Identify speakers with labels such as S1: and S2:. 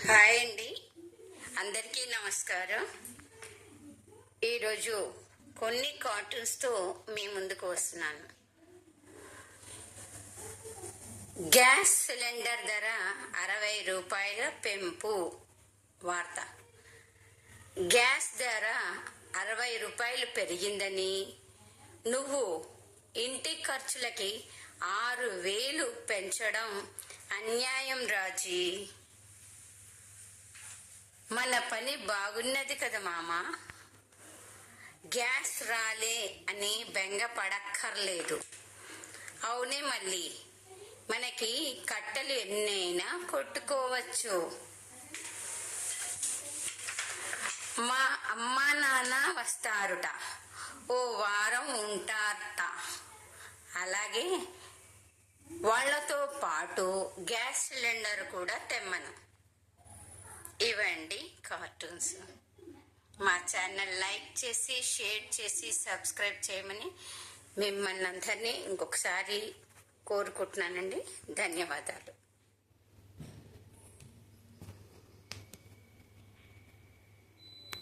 S1: Hi అండి, అందరికీ నమస్కారం. ఈరోజు కొన్ని కార్టూన్స్తో మీ ముందుకు వస్తున్నాను. గ్యాస్ సిలిండర్ ధర 60 రూపాయల పెంపు వార్త. గ్యాస్ ధర 60 రూపాయలు పెరిగిందని, నువ్వు ఇంటి ఖర్చులకి 6,000 పెంచడం అన్యాయం రాజీ. మన పని బాగున్నది కదా మామ, గ్యాస్ రాలే అని బెంగ పడక్కర్లేదు. అవునే మళ్ళీ మనకి కట్టెలు ఎన్నైనా కొట్టుకోవచ్చు. మా అమ్మా నాన్న వస్తారుట, ఓ వారం ఉంటారట. అలాగే వాళ్లతో పాటు గ్యాస్ సిలిండర్ కూడా తెమ్మను. ఇవండి కార్టూన్స్. మా ఛానల్ లైక్ చేసి, షేర్ చేసి, సబ్స్క్రైబ్ చేయమని మిమ్మల్ని అందరినీ ఇంకొకసారి కోరుకుంటున్నానండి. ధన్యవాదాలు.